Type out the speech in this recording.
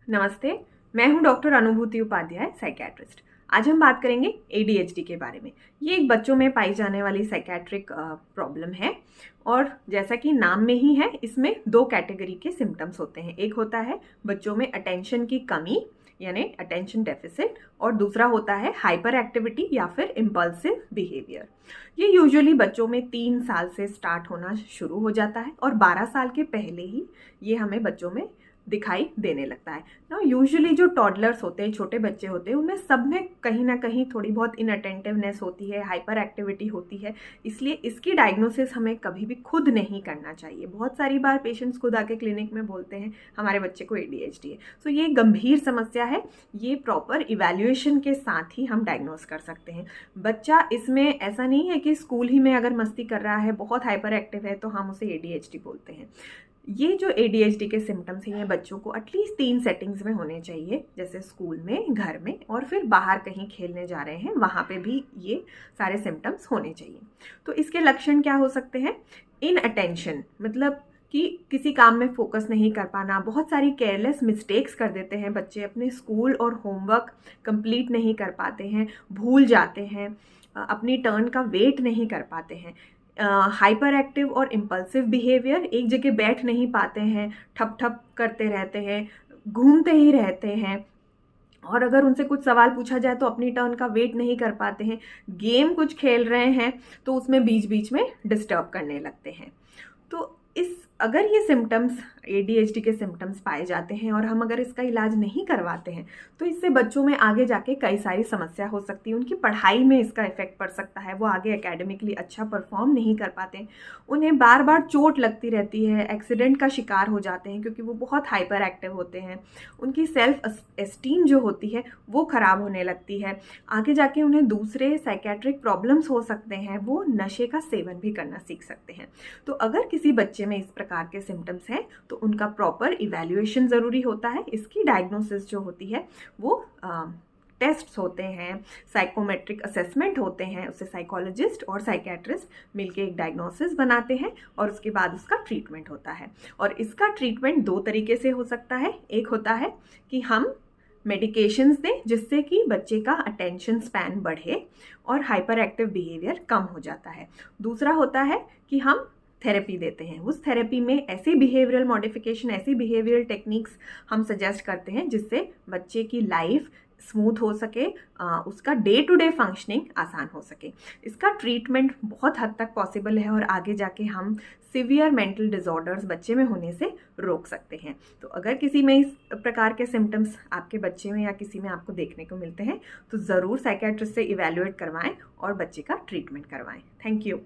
नमस्ते। मैं हूं डॉक्टर अनुभूति उपाध्याय, साइकियाट्रिस्ट। आज हम बात करेंगे एडीएचडी के बारे में। ये एक बच्चों में पाई जाने वाली साइकियाट्रिक प्रॉब्लम है और जैसा कि नाम में ही है, इसमें दो कैटेगरी के सिम्टम्स होते हैं। एक होता है बच्चों में अटेंशन की कमी यानी अटेंशन डेफिसिट, और दूसरा होता है हाइपर एक्टिविटी या फिर इम्पल्सिव बिहेवियर। ये यूजुअली बच्चों में 3 साल से स्टार्ट होना शुरू हो जाता है और 12 साल के पहले ही ये हमें बच्चों में दिखाई देने लगता है ना। यूजुअली जो टॉडलर्स होते हैं, छोटे बच्चे होते हैं, उनमें सब में कहीं ना कहीं थोड़ी बहुत इनअटेंटिवनेस होती है, हाइपर एक्टिविटी होती है। इसलिए इसकी डायग्नोसिस हमें कभी भी खुद नहीं करना चाहिए। बहुत सारी बार पेशेंट्स खुद आके क्लिनिक में बोलते हैं हमारे बच्चे को एडीएचडी है। सो ये गंभीर समस्या है। ये प्रॉपर इवैल्यूएशन के साथ ही हम डायग्नोस कर सकते हैं। बच्चा इसमें ऐसा नहीं है कि स्कूल ही में अगर मस्ती कर रहा है, बहुत हाइपर एक्टिव है, तो हम उसे एडीएचडी बोलते हैं। ये जो एडीएचडी के सिम्टम्स हैं, ये बच्चों को एटलीस्ट 3 सेटिंग्स में होने चाहिए, जैसे स्कूल में, घर में, और फिर बाहर कहीं खेलने जा रहे हैं वहाँ पे भी ये सारे सिम्टम्स होने चाहिए। तो इसके लक्षण क्या हो सकते हैं? इन अटेंशन, मतलब कि किसी काम में फोकस नहीं कर पाना, बहुत सारी केयरलेस मिस्टेक्स कर देते हैं बच्चे, अपने स्कूल और होमवर्क कंप्लीट नहीं कर पाते हैं, भूल जाते हैं, अपनी टर्न का वेट नहीं कर पाते हैं। हाइपर एक्टिव और इम्पल्सिव बिहेवियर, एक जगह बैठ नहीं पाते हैं, ठप ठप करते रहते हैं, घूमते ही रहते हैं, और अगर उनसे कुछ सवाल पूछा जाए तो अपनी टर्न का वेट नहीं कर पाते हैं। गेम कुछ खेल रहे हैं तो उसमें बीच बीच में डिस्टर्ब करने लगते हैं। तो अगर ये सिम्टम्स एडीएचडी के सिम्टम्स पाए जाते हैं और हम अगर इसका इलाज नहीं करवाते हैं, तो इससे बच्चों में आगे जाके कई सारी समस्या हो सकती है। उनकी पढ़ाई में इसका इफेक्ट पड़ सकता है, वो आगे एकेडमिकली अच्छा परफॉर्म नहीं कर पाते, उन्हें बार बार चोट लगती रहती है, एक्सीडेंट का शिकार हो जाते हैं क्योंकि वो बहुत हाइपर एक्टिव होते हैं। उनकी सेल्फ एस्टीम जो होती है वो ख़राब होने लगती है। आगे जाके उन्हें दूसरे साइकेट्रिक प्रॉब्लम्स हो सकते हैं, वो नशे का सेवन भी करना सीख सकते हैं। तो अगर किसी बच्चे में इस प्रकार के सिम्टम्स हैं तो उनका प्रॉपर इवैल्यूएशन ज़रूरी होता है। इसकी डायग्नोसिस जो होती है वो टेस्ट्स होते हैं, साइकोमेट्रिक असेसमेंट होते हैं, उससे साइकोलॉजिस्ट और साइकेट्रिस्ट मिलके एक डायग्नोसिस बनाते हैं और उसके बाद उसका ट्रीटमेंट होता है। और इसका ट्रीटमेंट 2 तरीके से हो सकता है। एक होता है कि हम मेडिकेशंस दें जिससे कि बच्चे का अटेंशन स्पैन बढ़े और हाइपर एक्टिव बिहेवियर कम हो जाता है। दूसरा होता है कि हम थेरेपी देते हैं। उस थेरेपी में ऐसी बिहेवियरल मॉडिफिकेशन, ऐसी बिहेवियरल टेक्निक्स हम सजेस्ट करते हैं जिससे बच्चे की लाइफ स्मूथ हो सके, उसका डे टू डे फंक्शनिंग आसान हो सके। इसका ट्रीटमेंट बहुत हद तक पॉसिबल है और आगे जाके हम सिवियर मेंटल डिसऑर्डर्स बच्चे में होने से रोक सकते हैं। तो अगर किसी में इस प्रकार के सिम्टम्स आपके बच्चे में या किसी में आपको देखने को मिलते हैं तो ज़रूर साइकियाट्रिस्ट से इवैल्यूएट करवाएं और बच्चे का ट्रीटमेंट करवाएं। Thank you.